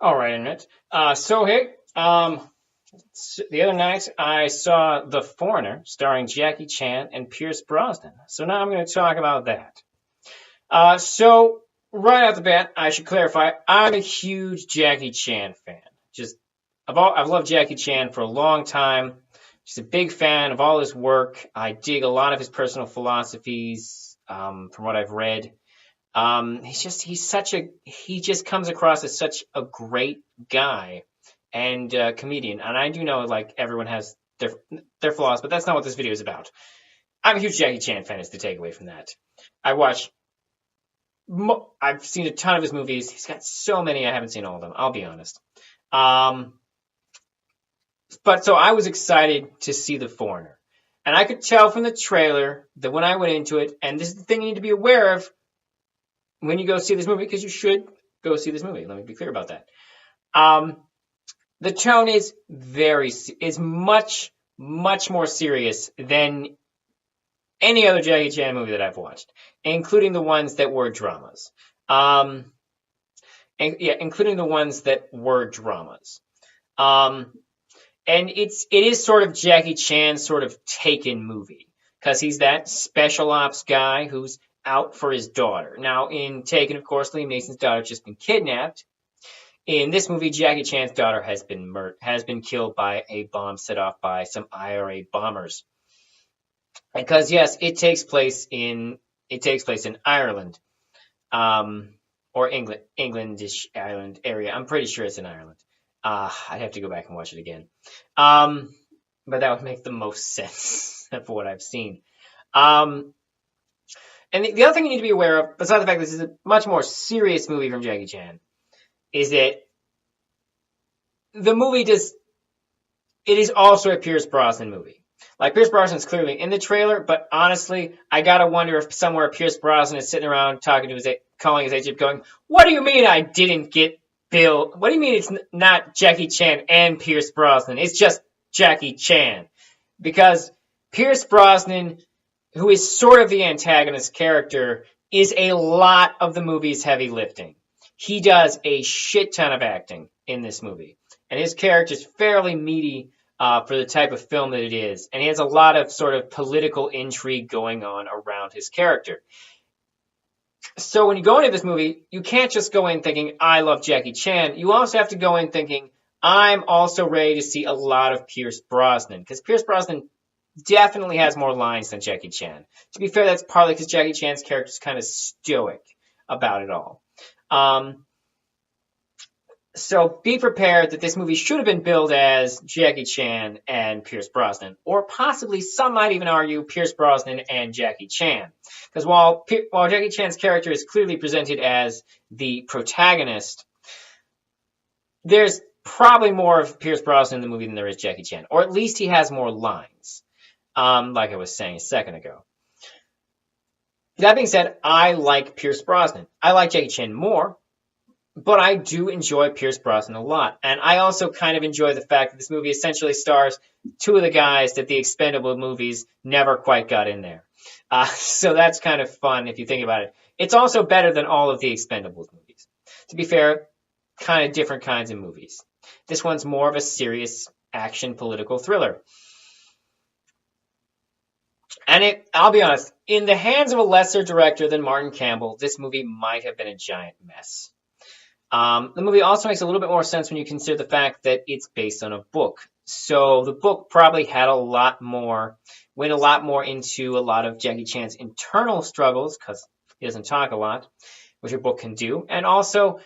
All right, Internet. The other night I saw The Foreigner, starring Jackie Chan and Pierce Brosnan. So now I'm going to talk about that. So right off the bat, I should clarify, I'm a huge Jackie Chan fan. Just I've loved Jackie Chan for a long time. Just a big fan of all his work. I dig a lot of his personal philosophies, from what I've read. He just comes across as such a great guy and comedian. And I do know like everyone has their flaws, but that's not what this video is about. I'm a huge Jackie Chan fan. Is the takeaway from that? I watch. I've seen a ton of his movies. He's got so many. I haven't seen all of them. I'll be honest. Um, but so I was excited to see The Foreigner, and I could tell from the trailer that when I went into it, and this is the thing you need to be aware of when you go see this movie, because you should go see this movie. Let me be clear about that. Um, the tone is much more serious than any other Jackie Chan movie that I've watched, including the ones that were dramas. Um, including the ones that were dramas. Um, and it is sort of Jackie Chan's sort of Taken movie, because he's that special ops guy who's out for his daughter. Now, in Taken, of course, Liam Neeson's daughter has just been kidnapped. In this movie, Jackie Chan's daughter has been killed by a bomb set off by some IRA bombers. Because yes, it takes place in Ireland, or Englandish Ireland area. I'm pretty sure it's in Ireland. I'd have to go back and watch it again. But that would make the most sense for what I've seen. And the other thing you need to be aware of, besides the fact that this is a much more serious movie from Jackie Chan, is that it is also a Pierce Brosnan movie. Like, Pierce Brosnan's clearly in the trailer, but honestly, I gotta wonder if somewhere Pierce Brosnan is sitting around calling his agent going, "What do you mean I didn't get Bill? What do you mean it's not Jackie Chan and Pierce Brosnan? It's just Jackie Chan." Because Pierce Brosnan, who is sort of the antagonist character, is a lot of the movie's heavy lifting. He does a shit ton of acting in this movie, and his character is fairly meaty for the type of film that it is, and he has a lot of sort of political intrigue going on around his character. So when you go into this movie, you can't just go in thinking, I love Jackie Chan. You also have to go in thinking, I'm also ready to see a lot of Pierce Brosnan, because Pierce Brosnan definitely has more lines than Jackie Chan. To be fair, that's partly because Jackie Chan's character is kind of stoic about it all. So be prepared that this movie should have been billed as Jackie Chan and Pierce Brosnan, or possibly some might even argue Pierce Brosnan and Jackie Chan. Because while Jackie Chan's character is clearly presented as the protagonist, there's probably more of Pierce Brosnan in the movie than there is Jackie Chan, or at least he has more lines, like I was saying a second ago. That being said, I like Pierce Brosnan. I like Jackie Chan more, but I do enjoy Pierce Brosnan a lot. And I also kind of enjoy the fact that this movie essentially stars two of the guys that the Expendable movies never quite got in there. So that's kind of fun if you think about it. It's also better than all of the Expendables movies. To be fair, kind of different kinds of movies. This one's more of a serious action political thriller. And I'll be honest, in the hands of a lesser director than Martin Campbell, this movie might have been a giant mess. The movie also makes a little bit more sense when you consider the fact that it's based on a book. So the book probably went a lot more into a lot of Jackie Chan's internal struggles, because he doesn't talk a lot, which a book can do. And also,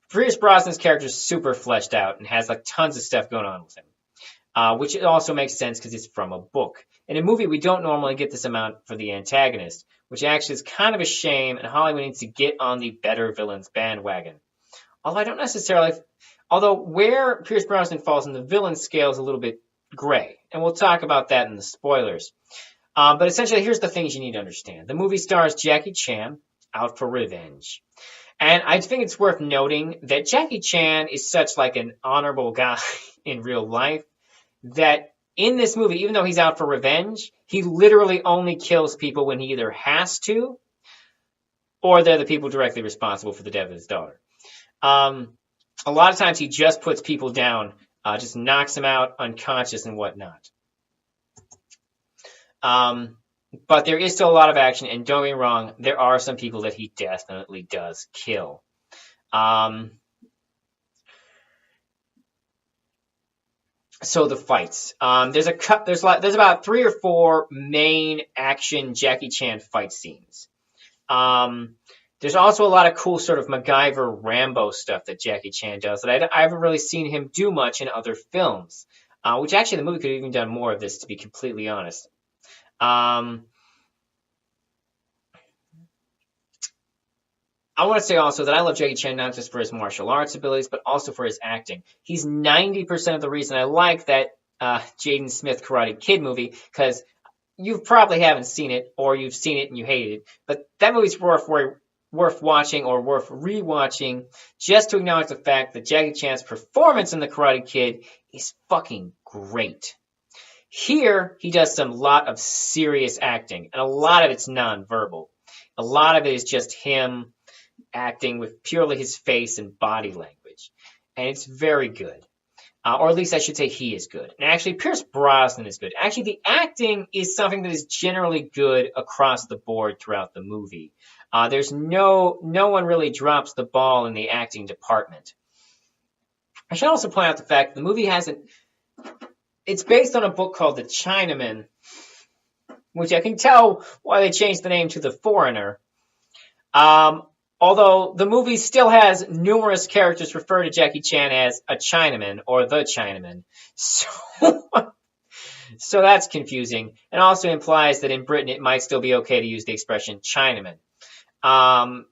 Pierce Brosnan's character is super fleshed out and has like tons of stuff going on with him, which also makes sense because it's from a book. In a movie, we don't normally get this amount for the antagonist, which actually is kind of a shame, and Hollywood needs to get on the better villains bandwagon. Although where Pierce Brosnan falls in the villain scale is a little bit gray, and we'll talk about that in the spoilers. But essentially, here's the things you need to understand. The movie stars Jackie Chan out for revenge. And I think it's worth noting that Jackie Chan is such like an honorable guy in real life that in this movie, even though he's out for revenge, he literally only kills people when he either has to, or they're the people directly responsible for the death of his daughter. a lot of times he just puts people down, just knocks them out unconscious and whatnot. But there is still a lot of action, and don't get me wrong, there are some people that he definitely does kill. So the fights. There's about 3 or 4 main action Jackie Chan fight scenes. There's also a lot of cool sort of MacGyver Rambo stuff that Jackie Chan does that I haven't really seen him do much in other films. Which actually the movie could have even done more of this, to be completely honest. I want to say also that I love Jackie Chan not just for his martial arts abilities, but also for his acting. He's 90% of the reason I like that Jaden Smith Karate Kid movie, because you probably haven't seen it, or you've seen it and you hate it. But that movie's worth watching or worth rewatching, just to acknowledge the fact that Jackie Chan's performance in The Karate Kid is fucking great. Here, he does some lot of serious acting, and a lot of it's nonverbal. A lot of it is just him acting with purely his face and body language. And it's very good. Or at least I should say he is good. And actually, Pierce Brosnan is good. Actually, the acting is something that is generally good across the board throughout the movie. There's no one really drops the ball in the acting department. I should also point out the fact that the movie it's based on a book called The Chinaman, which I can tell why they changed the name to The Foreigner. Although the movie still has numerous characters refer to Jackie Chan as a Chinaman or the Chinaman. So that's confusing, and also implies that in Britain it might still be okay to use the expression Chinaman. In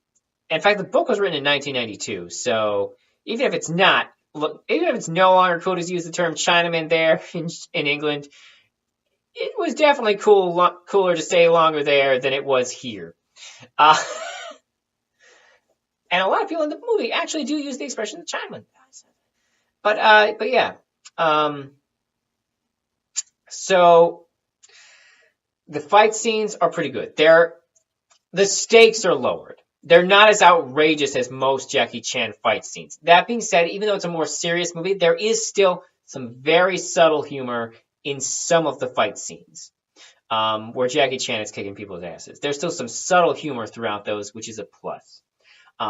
fact, the book was written in 1992, so even if it's no longer cool to use the term Chinaman there in England, it was definitely cooler to stay longer there than it was here. And a lot of people in the movie actually do use the expression Chinaman. But yeah. So the fight scenes are pretty good. The stakes are lowered. They're not as outrageous as most Jackie Chan fight scenes. That being said, even though it's a more serious movie, there is still some very subtle humor in some of the fight scenes, where Jackie Chan is kicking people's asses. There's still some subtle humor throughout those, which is a plus.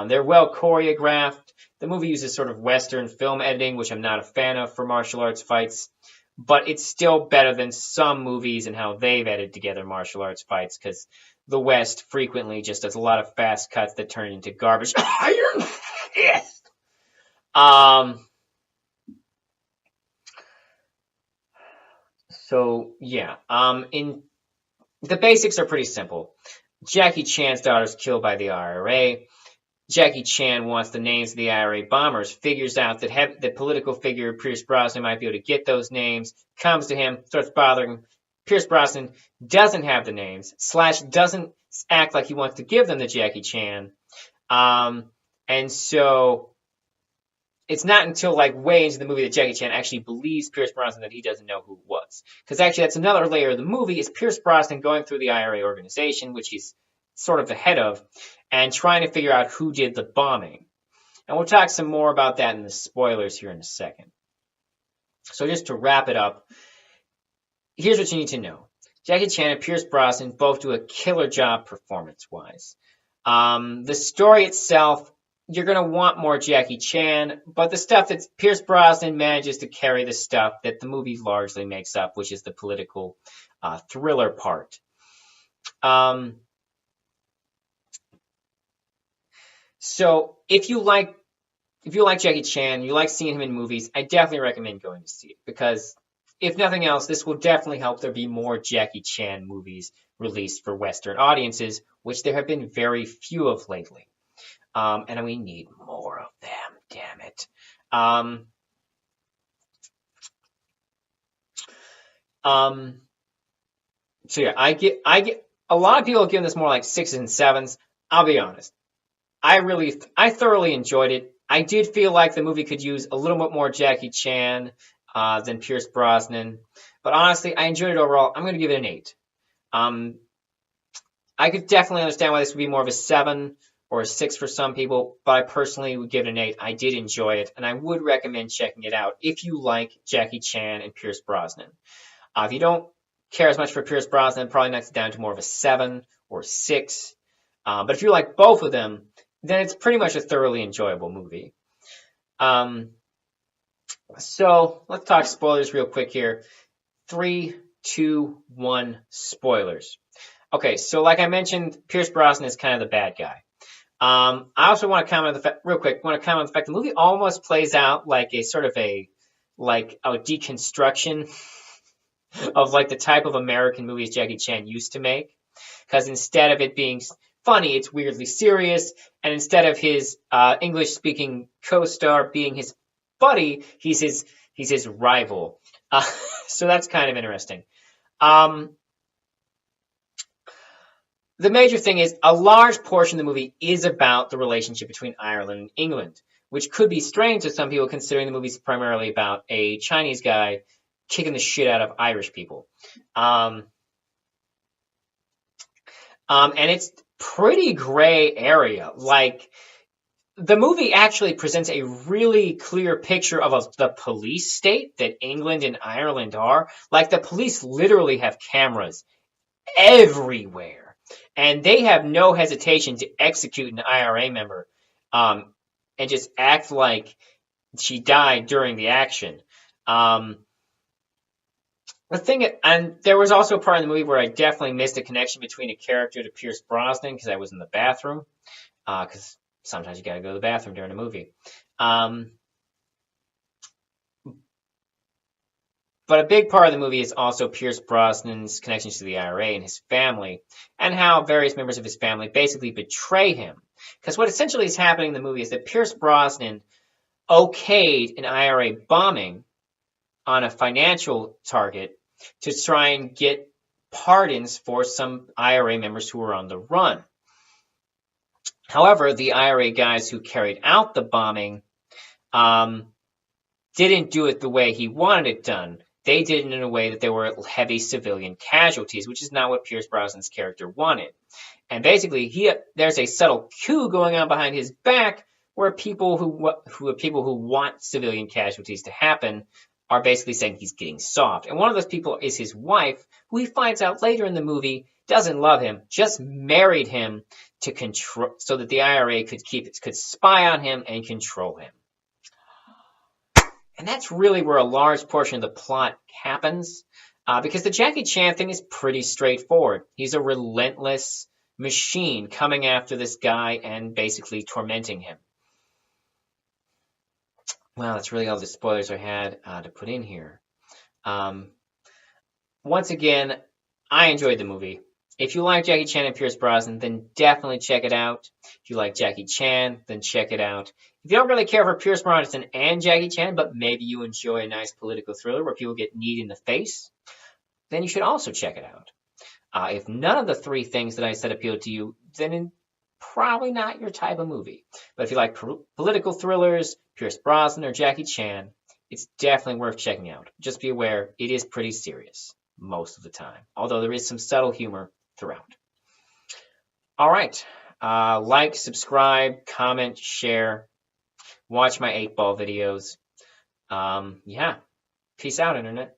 They're well choreographed. The movie uses sort of Western film editing, which I'm not a fan of for martial arts fights, but it's still better than some movies and how they've edited together martial arts fights, because the West frequently just does a lot of fast cuts that turn into garbage. Iron Fist! So, yeah. The basics are pretty simple. Jackie Chan's daughter's killed by the IRA. Jackie Chan wants the names of the IRA bombers, figures out that the political figure Pierce Brosnan might be able to get those names, comes to him, starts bothering him. Pierce Brosnan doesn't have the names, / doesn't act like he wants to give them to Jackie Chan. And so it's not until like way into the movie that Jackie Chan actually believes Pierce Brosnan that he doesn't know who it was. Because actually that's another layer of the movie, is Pierce Brosnan going through the IRA organization, which he's sort of the head of, and trying to figure out who did the bombing. And we'll talk some more about that in the spoilers here in a second. So just to wrap it up, here's what you need to know. Jackie Chan and Pierce Brosnan both do a killer job performance-wise. The story itself, you're going to want more Jackie Chan, but the stuff that Pierce Brosnan manages to carry the stuff that the movie largely makes up, which is the political thriller part. So if you like Jackie Chan, you like seeing him in movies, I definitely recommend going to see it, because if nothing else, this will definitely help there be more Jackie Chan movies released for Western audiences, which there have been very few of lately. And we need more of them, damn it. So yeah, I get a lot of people have given this more like 6s and 7s. I'll be honest. I thoroughly enjoyed it. I did feel like the movie could use a little bit more Jackie Chan than Pierce Brosnan. But honestly, I enjoyed it overall. I'm going to give it an 8. I could definitely understand why this would be more of a 7, or a 6 for some people, but I personally would give it an 8. I did enjoy it, and I would recommend checking it out if you like Jackie Chan and Pierce Brosnan. If you don't care as much for Pierce Brosnan, probably knocks it down to more of a 7 or 6. But if you like both of them, then it's pretty much a thoroughly enjoyable movie. So let's talk spoilers real quick here. 3, 2, 1, spoilers. Okay, so like I mentioned, Pierce Brosnan is kind of the bad guy. I also want to comment on the fact, real quick, the movie almost plays out like a sort of a deconstruction of like the type of American movies Jackie Chan used to make. Because instead of it being funny, it's weirdly serious. And instead of his English-speaking co-star being his buddy, he's his rival. So that's kind of interesting. The major thing is a large portion of the movie is about the relationship between Ireland and England, which could be strange to some people considering the movie's primarily about a Chinese guy kicking the shit out of Irish people. And it's pretty gray area. Like, the movie actually presents a really clear picture of the police state that England and Ireland are. Like, the police literally have cameras everywhere. And they have no hesitation to execute an IRA member and just act like she died during the action. The thing, and there was also a part in the movie where I definitely missed a connection between a character to Pierce Brosnan because I was in the bathroom. Because sometimes you got to go to the bathroom during a movie. But a big part of the movie is also Pierce Brosnan's connections to the IRA and his family, and how various members of his family basically betray him. Because what essentially is happening in the movie is that Pierce Brosnan okayed an IRA bombing on a financial target to try and get pardons for some IRA members who were on the run. However, the IRA guys who carried out the bombing didn't do it the way he wanted it done. They did it in a way that there were heavy civilian casualties, which is not what Pierce Brosnan's character wanted. And basically, there's a subtle coup going on behind his back, where people who want civilian casualties to happen are basically saying he's getting soft. And one of those people is his wife, who he finds out later in the movie doesn't love him, just married him to control, so that the IRA could spy on him and control him. And that's really where a large portion of the plot happens, because the Jackie Chan thing is pretty straightforward. He's a relentless machine coming after this guy and basically tormenting him. Well, that's really all the spoilers I had to put in here. Once again, I enjoyed the movie. If you like Jackie Chan and Pierce Brosnan, then definitely check it out. If you like Jackie Chan, then check it out. If you don't really care for Pierce Brosnan and Jackie Chan, but maybe you enjoy a nice political thriller where people get kneed in the face, then you should also check it out. If none of the three things that I said appeal to you, then probably not your type of movie. But if you like political thrillers, Pierce Brosnan, or Jackie Chan, it's definitely worth checking out. Just be aware, it is pretty serious most of the time, although there is some subtle humor throughout. All right. Like, subscribe, comment, share. Watch my 8-ball videos. Yeah. Peace out, Internet.